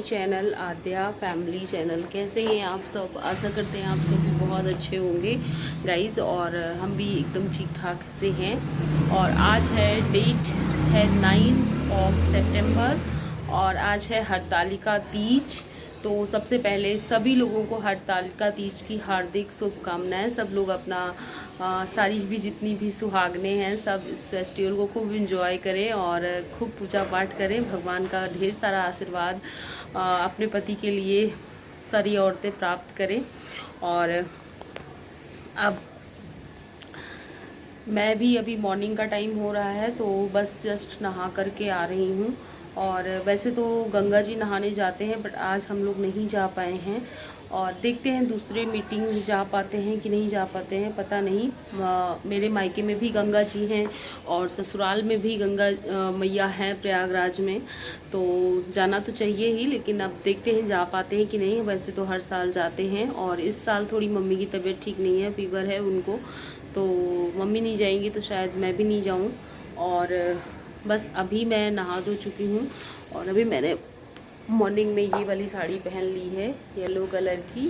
Channel आद्या family channel. कैसे हैं आप सब? आशा करते हैं आप सब भी बहुत अच्छे होंगे गाइस, और हम भी एकदम ठीक ठाक से हैं। और आज है डेट है 9 सितंबर और आज है हरतालिका तीज। तो सबसे पहले सभी लोगों को हरतालिका तीज की हार्दिक शुभकामनाएं। सब लोग अपना सारी भी जितनी भी सुहागने हैं सब इस फेस्टिवल को खूब इंजॉय करें और खूब पूजा पाठ करें। भगवान का ढेर सारा आशीर्वाद अपने पति के लिए सारी औरतें प्राप्त करें। और अब मैं भी अभी मॉर्निंग का टाइम हो रहा है तो बस जस्ट नहा करके आ रही हूँ। और वैसे तो गंगा जी नहाने जाते हैं बट आज हम लोग नहीं जा पाए हैं और देखते हैं दूसरे मीटिंग जा पाते हैं कि नहीं जा पाते हैं, पता नहीं। मेरे मायके में भी गंगा जी हैं और ससुराल में भी गंगा मैया हैं प्रयागराज में, तो जाना तो चाहिए ही, लेकिन अब देखते हैं जा पाते हैं कि नहीं। वैसे तो हर साल जाते हैं और इस साल थोड़ी मम्मी की तबीयत ठीक नहीं है, फीवर है उनको, तो मम्मी नहीं जाएंगी तो शायद मैं भी नहीं जाऊं। और बस अभी मैं नहा धो चुकी हूँ और अभी मैंने मॉर्निंग में ये वाली साड़ी पहन ली है येलो कलर की।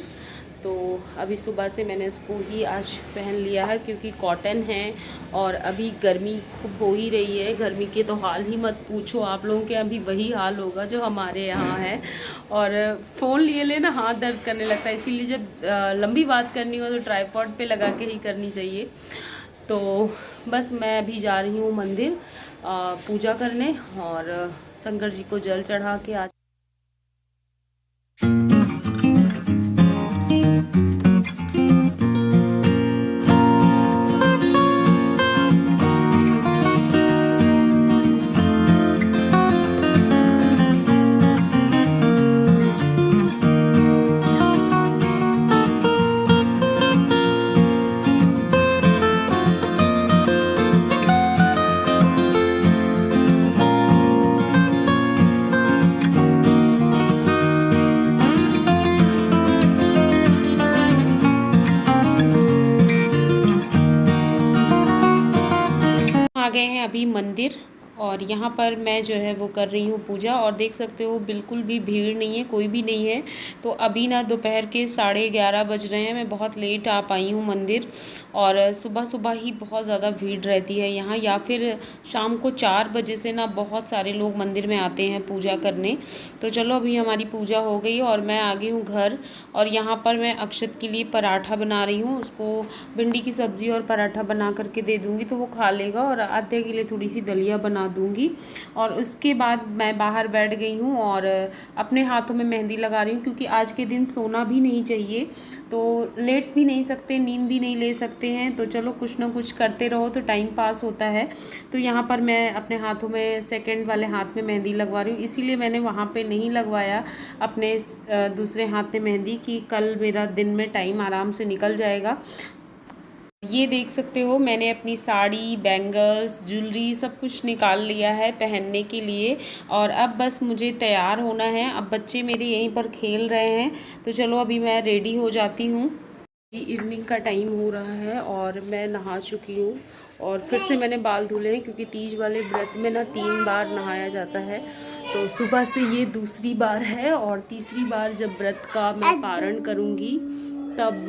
तो अभी सुबह से मैंने इसको ही आज पहन लिया है क्योंकि कॉटन है और अभी गर्मी खूब हो ही रही है। गर्मी के तो हाल ही मत पूछो, आप लोगों के अभी वही हाल होगा जो हमारे यहाँ है। और फ़ोन लिए लेना हाथ दर्द करने लगता है, इसीलिए जब लंबी बात करनी हो तो ट्राइपॉड पे लगा के ही करनी चाहिए। तो बस मैं अभी जा रही हूँ मंदिर पूजा करने और शंकर जी को जल चढ़ा के आज आ गए हैं अभी मंदिर और यहाँ पर मैं जो है वो कर रही हूँ पूजा। और देख सकते हो बिल्कुल भी भीड़ नहीं है, कोई भी नहीं है। तो अभी ना दोपहर के 11:30 बज रहे हैं, मैं बहुत लेट आ पाई हूँ मंदिर। और सुबह सुबह ही बहुत ज़्यादा भीड़ रहती है यहाँ, या फिर शाम को 4 बजे से ना बहुत सारे लोग मंदिर में आते हैं पूजा करने। तो चलो अभी हमारी पूजा हो गई और मैं आ गई हूँ घर। और यहाँ पर मैं अक्षत के लिए पराठा बना रही हूँ, उसको भिंडी की सब्ज़ी और पराठा बना करके दे दूँगी तो वो खा लेगा। और आधे के लिए थोड़ी सी दलिया बना दूंगी। और उसके बाद मैं बाहर बैठ गई हूँ और अपने हाथों में मेहंदी लगा रही हूँ क्योंकि आज के दिन सोना भी नहीं चाहिए, तो लेट भी नहीं सकते, नींद भी नहीं ले सकते हैं। तो चलो कुछ ना कुछ करते रहो तो टाइम पास होता है। तो यहाँ पर मैं अपने हाथों में सेकंड वाले हाथ में मेहंदी लगवा रही हूँ, इसीलिए मैंने वहाँ पे नहीं लगवाया अपने दूसरे हाथ में मेहंदी कि कल मेरा दिन में टाइम आराम से निकल जाएगा। ये देख सकते हो मैंने अपनी साड़ी, बैंगल्स, ज्वेलरी सब कुछ निकाल लिया है पहनने के लिए। और अब बस मुझे तैयार होना है। अब बच्चे मेरे यहीं पर खेल रहे हैं तो चलो अभी मैं रेडी हो जाती हूँ। इवनिंग का टाइम हो रहा है और मैं नहा चुकी हूँ और फिर से मैंने बाल धुले हैं क्योंकि तीज वाले व्रत में ना 3 बार नहाया जाता है। तो सुबह से ये दूसरी बार है और तीसरी बार जब व्रत का मैं पारण करूँगी तब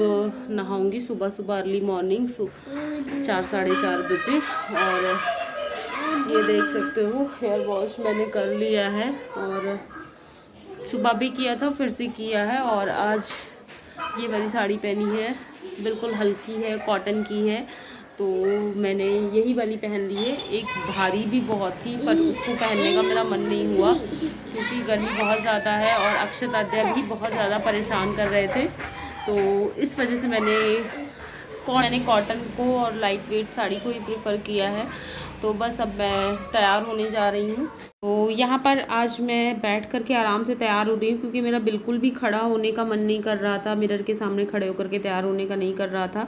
नहाऊंगी सुबह सुबह अर्ली मॉर्निंग 4 साढ़े 4 बजे। और ये देख सकते हो हेयर वॉश मैंने कर लिया है और सुबह भी किया था फिर से किया है। और आज ये वाली साड़ी पहनी है, बिल्कुल हल्की है, कॉटन की है, तो मैंने यही वाली पहन ली है। एक भारी भी बहुत थी पर उसको पहनने का मेरा मन नहीं हुआ क्योंकि गर्मी बहुत ज़्यादा है और अक्षत आद्या भी बहुत ज़्यादा परेशान कर रहे थे। तो इस वजह से मैंने कॉटन को और लाइट वेट साड़ी को ही प्रेफर किया है। तो बस अब मैं तैयार होने जा रही हूँ। तो यहाँ पर आज मैं बैठ कर के आराम से तैयार हो रही हूँ क्योंकि मेरा बिल्कुल भी खड़ा होने का मन नहीं कर रहा था, मिरर के सामने खड़े होकर के तैयार होने का नहीं कर रहा था।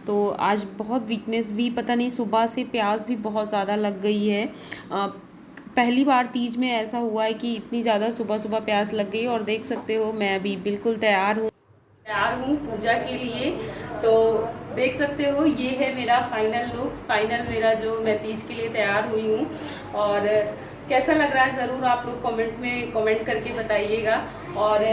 तो आज बहुत वीकनेस भी, पता नहीं सुबह से प्यास भी बहुत ज़्यादा लग गई है। पहली बार तीज में ऐसा हुआ है कि इतनी ज़्यादा सुबह सुबह प्यास लग गई। और देख सकते हो मैं अभी बिल्कुल तैयार हूँ पूजा के लिए। तो देख सकते हो ये है मेरा फाइनल लुक, फाइनल मेरा जो मैं तीज के लिए तैयार हुई हूँ। और कैसा लग रहा है ज़रूर आप लोग कमेंट में कमेंट करके बताइएगा। और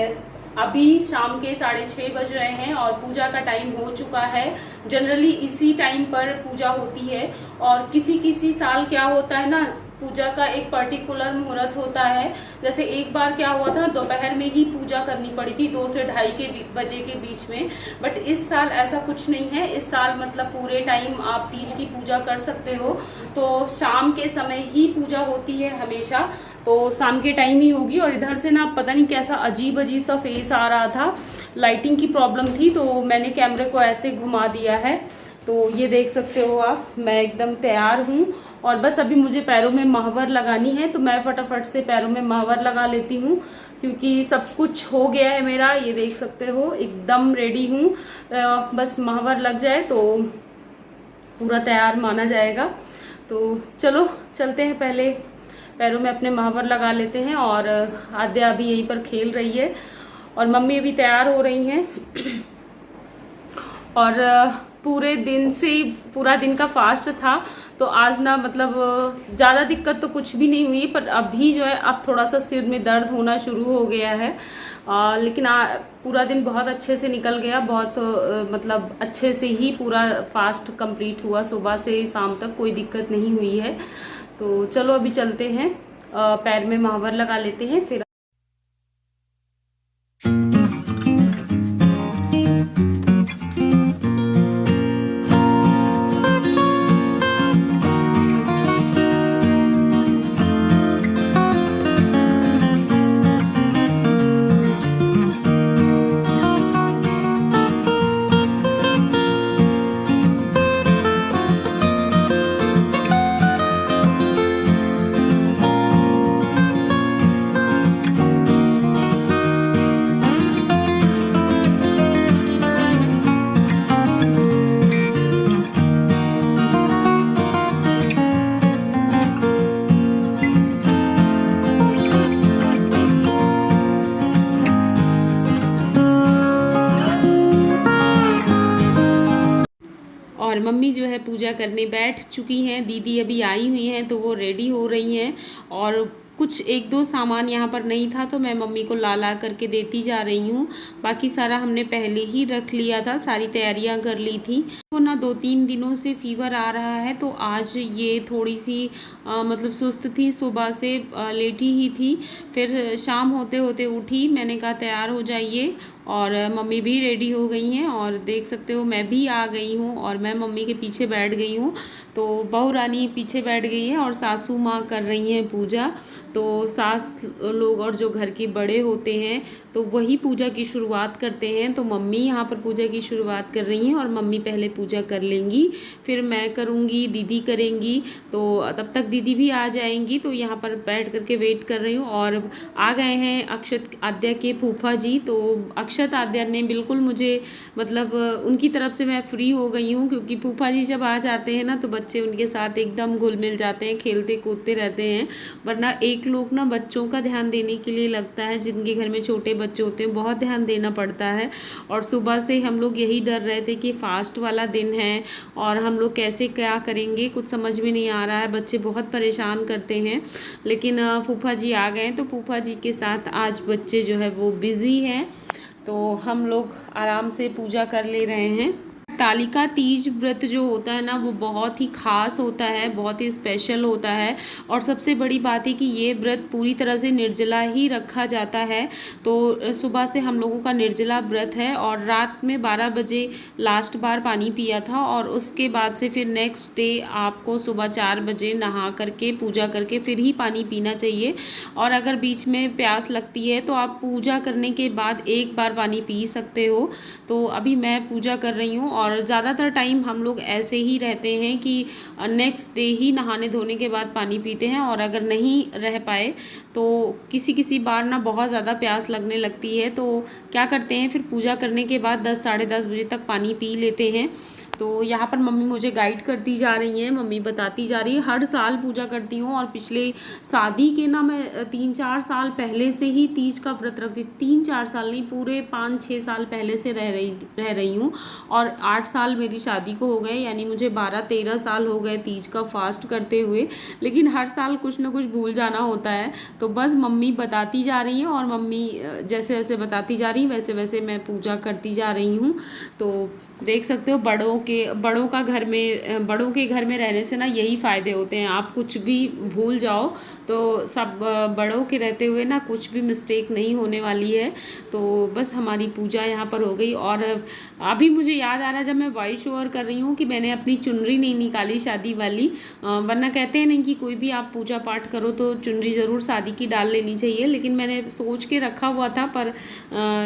अभी शाम के 6:30 बज रहे हैं और पूजा का टाइम हो चुका है। जनरली इसी टाइम पर पूजा होती है और किसी किसी साल क्या होता है ना, पूजा का एक पर्टिकुलर मुहूर्त होता है। जैसे एक बार क्या हुआ था, दोपहर में ही पूजा करनी पड़ी थी 2 से 2:30 बजे के बीच में। बट इस साल ऐसा कुछ नहीं है। इस साल मतलब पूरे टाइम आप तीज की पूजा कर सकते हो। तो शाम के समय ही पूजा होती है हमेशा, तो शाम के टाइम ही होगी। और इधर से ना पता नहीं कैसा अजीब अजीब सा फेस आ रहा था, लाइटिंग की प्रॉब्लम थी, तो मैंने कैमरे को ऐसे घुमा दिया है। तो ये देख सकते हो आप, मैं एकदम तैयार हूँ और बस अभी मुझे पैरों में महावर लगानी है। तो मैं फटाफट से पैरों में महावर लगा लेती हूँ क्योंकि सब कुछ हो गया है मेरा। ये देख सकते हो एकदम रेडी हूँ। बस महावर लग जाए तो पूरा तैयार माना जाएगा। तो चलो चलते हैं, पहले पैरों में अपने महावर लगा लेते हैं। और आद्या अभी यहीं पर खेल रही है और मम्मी अभी तैयार हो रही हैं। और पूरे दिन से पूरा दिन का फास्ट था, तो आज ना मतलब ज़्यादा दिक्कत तो कुछ भी नहीं हुई, पर अभी जो है अब थोड़ा सा सिर में दर्द होना शुरू हो गया है। लेकिन पूरा दिन बहुत अच्छे से निकल गया, बहुत मतलब अच्छे से ही पूरा फास्ट कंप्लीट हुआ। सुबह से शाम तक कोई दिक्कत नहीं हुई है। तो चलो अभी चलते हैं, पैर में महावर लगा लेते हैं फिर। और मम्मी जो है पूजा करने बैठ चुकी हैं। दीदी अभी आई हुई हैं तो वो रेडी हो रही हैं। और कुछ 1-2 सामान यहाँ पर नहीं था तो मैं मम्मी को ला करके देती जा रही हूँ। बाकी सारा हमने पहले ही रख लिया था, सारी तैयारियाँ कर ली थी। तो ना 2-3 दिनों से फीवर आ रहा है, तो आज ये थोड़ी सी मतलब सुस्त थी, सुबह से लेटी ही थी। फिर शाम होते होते उठी, मैंने कहा तैयार हो जाइए। और मम्मी भी रेडी हो गई हैं और देख सकते हो मैं भी आ गई हूँ और मैं मम्मी के पीछे बैठ गई हूँ। तो बहू रानी पीछे बैठ गई है और सासू माँ कर रही हैं पूजा। तो सास लोग और जो घर के बड़े होते हैं तो वही पूजा की शुरुआत करते हैं। तो मम्मी यहाँ पर पूजा की शुरुआत कर रही हैं और मम्मी पहले पूजा कर लेंगी, फिर मैं करूँगी, दीदी करेंगी। तो तब तक दीदी भी आ जाएंगी। तो यहाँ पर बैठ करके वेट कर रही हूँ। और आ गए हैं अक्षत आद्या के फूफा जी। तो अक्षत आद्या ने बिल्कुल मुझे मतलब उनकी तरफ से मैं फ्री हो गई हूँ, क्योंकि फूफा जी जब आ जाते हैं ना तो बच्चे उनके साथ एकदम घुल मिल जाते हैं, खेलते कूदते रहते हैं। वरना एक लोग ना बच्चों का ध्यान देने के लिए लगता है, जिनके घर में छोटे बच्चे होते हैं बहुत ध्यान देना पड़ता है। और सुबह से हम लोग यही डर रहे थे कि फास्ट वाला दिन है और हम लोग कैसे क्या करेंगे, कुछ समझ में नहीं आ रहा है। बच्चे बहुत परेशान करते हैं। लेकिन फूफा जी आ गए तो फूफा जी के साथ आज बच्चे जो है वो बिज़ी हैं, तो हम लोग आराम से पूजा कर ले रहे हैं। हरतालिका तीज व्रत जो होता है ना वो बहुत ही खास होता है, बहुत ही स्पेशल होता है। और सबसे बड़ी बात है कि ये व्रत पूरी तरह से निर्जला ही रखा जाता है। तो सुबह से हम लोगों का निर्जला व्रत है और रात में 12 बजे लास्ट बार पानी पिया था। और उसके बाद से फिर नेक्स्ट डे आपको सुबह 4 बजे नहा करके पूजा करके फिर ही पानी पीना चाहिए। और अगर बीच में प्यास लगती है तो आप पूजा करने के बाद एक बार पानी पी सकते हो। तो अभी मैं पूजा कर रही हूँ और ज़्यादातर टाइम हम लोग ऐसे ही रहते हैं कि नेक्स्ट डे ही नहाने धोने के बाद पानी पीते हैं। और अगर नहीं रह पाए तो किसी किसी बार ना बहुत ज़्यादा प्यास लगने लगती है, तो क्या करते हैं फिर पूजा करने के बाद 10 साढ़े 10 बजे तक पानी पी लेते हैं। तो यहाँ पर मम्मी मुझे गाइड करती जा रही हैं, मम्मी बताती जा रही है। हर साल पूजा करती हूँ और पिछले शादी के ना मैं 3-4 साल पहले से ही तीज का व्रत रखती, 3-4 साल नहीं, पूरे 5-6 साल पहले से रह रही हूँ। और 8 साल मेरी शादी को हो गए, यानी मुझे 12-13 साल हो गए तीज का फास्ट करते हुए। लेकिन हर साल कुछ ना कुछ भूल जाना होता है, तो बस मम्मी बताती जा रही है और मम्मी जैसे जैसे बताती जा रही वैसे वैसे मैं पूजा करती जा रही हूँ। तो देख सकते हो बड़ों के घर में रहने से ना यही फ़ायदे होते हैं। आप कुछ भी भूल जाओ तो सब बड़ों के रहते हुए ना कुछ भी मिस्टेक नहीं होने वाली है। तो बस हमारी पूजा यहाँ पर हो गई। और अभी मुझे याद आ रहा जब मैं वॉइस ओवर कर रही हूँ कि मैंने अपनी चुनरी नहीं निकाली शादी वाली, वरना कहते हैं नहीं कि कोई भी आप पूजा पाठ करो तो चुनरी ज़रूर शादी की डाल लेनी चाहिए। लेकिन मैंने सोच के रखा हुआ था, पर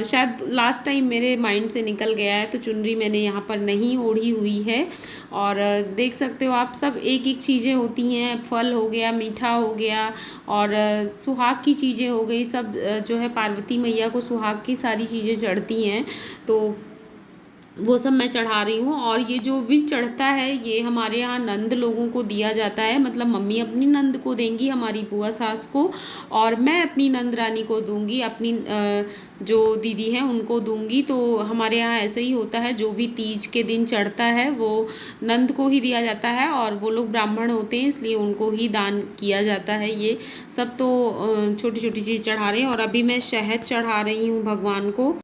शायद लास्ट टाइम मेरे माइंड से निकल गया है, तो चुनरी मैंने यहाँ पर नहीं ओढ़ी हुई है। और देख सकते हो आप सब एक एक चीज़ें होती हैं, फल हो गया, मीठा हो गया और सुहाग की चीज़ें हो गई, सब जो है पार्वती मैया को सुहाग की सारी चीज़ें चढ़ती हैं, तो वो सब मैं चढ़ा रही हूँ। और ये जो भी चढ़ता है ये हमारे यहाँ नंद लोगों को दिया जाता है, मतलब मम्मी अपनी नंद को देंगी, हमारी बुआ सास को, और मैं अपनी नंद रानी को दूंगी, अपनी जो दीदी हैं उनको दूंगी। तो हमारे यहाँ ऐसे ही होता है, जो भी तीज के दिन चढ़ता है वो नंद को ही दिया जाता है, और वो लोग ब्राह्मण होते हैं इसलिए उनको ही दान किया जाता है। ये सब तो छोटी छोटी चीज़ चढ़ा रहे हैं। और अभी मैं शहद चढ़ा रही हूँ भगवान को।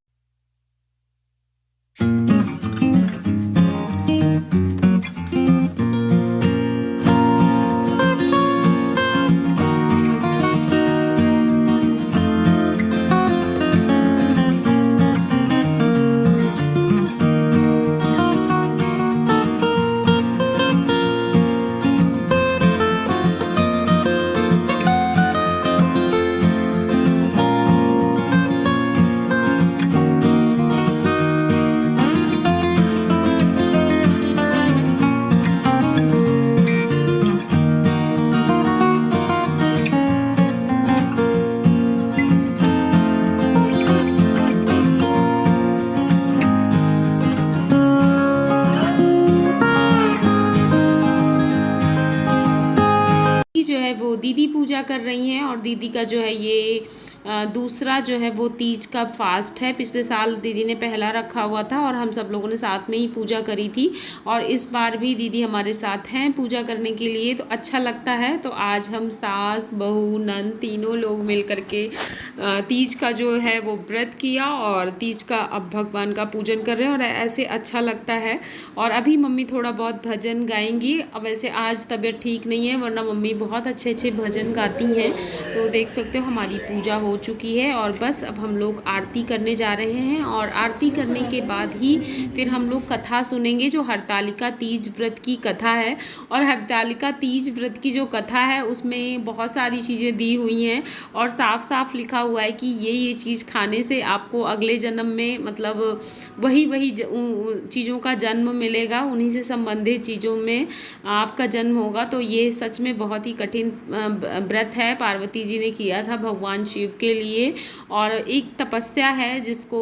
जो है वो दीदी पूजा कर रही हैं, और दीदी का जो है ये दूसरा जो है वो तीज का फास्ट है। पिछले साल दीदी ने पहला रखा हुआ था और हम सब लोगों ने साथ में ही पूजा करी थी, और इस बार भी दीदी हमारे साथ हैं पूजा करने के लिए, तो अच्छा लगता है। तो आज हम सास बहू नंद तीनों लोग मिल करके तीज का जो है वो व्रत किया और तीज का अब भगवान का पूजन कर रहे हैं, और ऐसे अच्छा लगता है। और अभी मम्मी थोड़ा बहुत भजन गाएंगी। अब वैसे आज तबीयत ठीक नहीं है, वरना मम्मी बहुत अच्छे अच्छे भजन गाती हैं। तो देख सकते हो हमारी पूजा हो चुकी है, और बस अब हम लोग आरती करने जा रहे हैं, और आरती करने के बाद ही फिर हम लोग कथा सुनेंगे, जो हरतालिका तीज व्रत की कथा है। और हरतालिका तीज व्रत की जो कथा है उसमें बहुत सारी चीज़ें दी हुई हैं, और साफ साफ लिखा हुआ है कि ये चीज़ खाने से आपको अगले जन्म में मतलब वही चीज़ों का जन्म मिलेगा, उन्हीं से संबंधित चीज़ों में आपका जन्म होगा। तो ये सच में बहुत ही कठिन व्रत है, पार्वती जी ने किया था भगवान शिव के लिए, और एक तपस्या है जिसको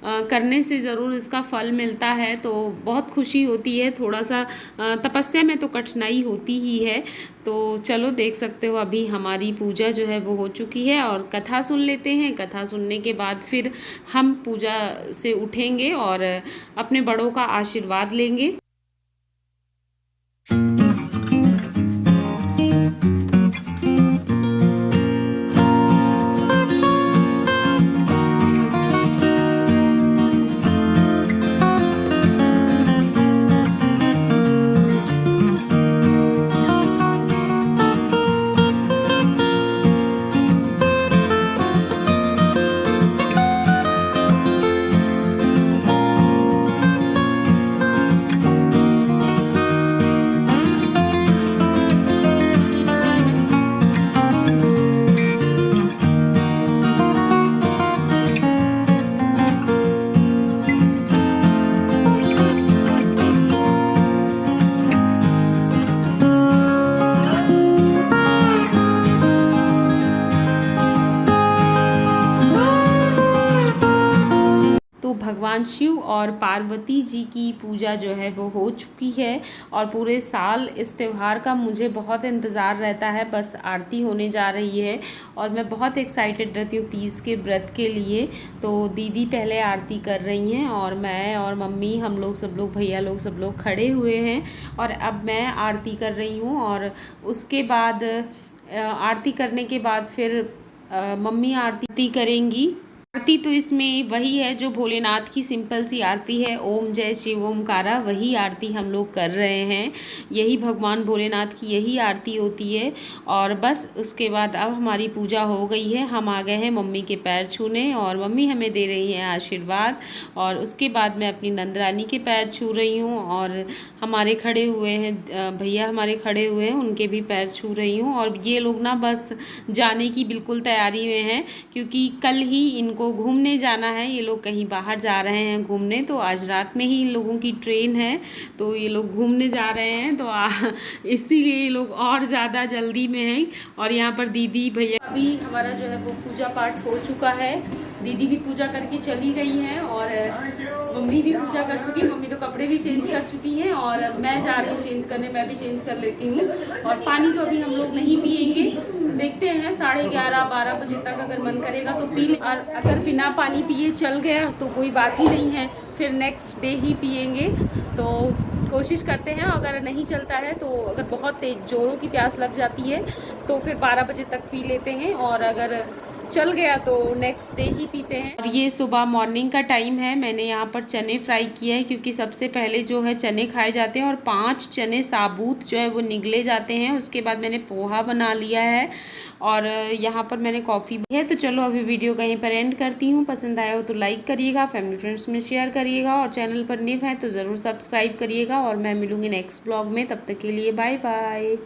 करने से ज़रूर इसका फल मिलता है। तो बहुत खुशी होती है। थोड़ा सा तपस्या में तो कठिनाई होती ही है। तो चलो देख सकते हो अभी हमारी पूजा जो है वो हो चुकी है, और कथा सुन लेते हैं। कथा सुनने के बाद फिर हम पूजा से उठेंगे और अपने बड़ों का आशीर्वाद लेंगे। भगवान शिव और पार्वती जी की पूजा जो है वो हो चुकी है और पूरे साल इस त्यौहार का मुझे बहुत इंतज़ार रहता है। बस आरती होने जा रही है और मैं बहुत एक्साइटेड रहती हूँ तीज के व्रत के लिए। तो दीदी पहले आरती कर रही हैं और मैं और मम्मी, हम लोग सब लोग, भैया लोग, सब लोग खड़े हुए हैं और अब मैं आरती कर रही हूँ। और उसके बाद आरती करने के बाद फिर मम्मी आरती करेंगी। आरती तो इसमें वही है जो भोलेनाथ की सिंपल सी आरती है, ओम जय शिव ओमकारा, वही आरती हम लोग कर रहे हैं। यही भगवान भोलेनाथ की यही आरती होती है। और बस उसके बाद अब हमारी पूजा हो गई है, हम आ गए हैं मम्मी के पैर छूने और मम्मी हमें दे रही हैं आशीर्वाद। और उसके बाद मैं अपनी नंदरानी के पैर छू रही हूँ और हमारे खड़े हुए हैं भैया, हमारे खड़े हुए हैं, उनके भी पैर छू रही हूँ। और ये लोग ना बस जाने की बिल्कुल तैयारी में हैं क्योंकि कल ही इनको घूमने जाना है। ये लोग कहीं बाहर जा रहे हैं घूमने, तो आज रात में ही इन लोगों की ट्रेन है, तो ये लोग घूमने जा रहे हैं। तो इसीलिए ये लोग और ज़्यादा जल्दी में हैं। और यहाँ पर दीदी भैया, अभी हमारा जो है वो पूजा पाठ हो चुका है। दीदी भी पूजा करके चली गई हैं और मम्मी भी पूजा कर चुकी है। मम्मी तो कपड़े भी चेंज कर चुकी हैं और मैं जा रही हूँ चेंज करने, मैं भी चेंज कर लेती हूँ। और पानी तो अभी हम लोग नहीं पियेंगे, देखते हैं 11:30-12 बजे तक अगर मन करेगा तो पी ले। और अगर बिना पानी पिए चल गया तो कोई बात ही नहीं है, फिर नेक्स्ट डे ही पियेंगे। तो कोशिश करते हैं, अगर नहीं चलता है तो अगर बहुत तेज जोरों की प्यास लग जाती है तो फिर 12 बजे तक पी लेते हैं और अगर चल गया तो नेक्स्ट डे ही पीते हैं। और ये सुबह मॉर्निंग का टाइम है। मैंने यहाँ पर चने फ्राई किया है क्योंकि सबसे पहले जो है चने खाए जाते हैं और 5 चने साबुत जो है वो निगले जाते हैं। उसके बाद मैंने पोहा बना लिया है और यहाँ पर मैंने कॉफ़ी भी है। तो चलो अभी वीडियो कहीं पर एंड करती हूँ। पसंद आया हो तो लाइक करिएगा, फैमिली फ्रेंड्स में शेयर करिएगा और चैनल पर न्यू है तो ज़रूर सब्सक्राइब करिएगा। और मैं मिलूँगी नेक्स्ट ब्लॉग में, तब तक के लिए बाय बाय।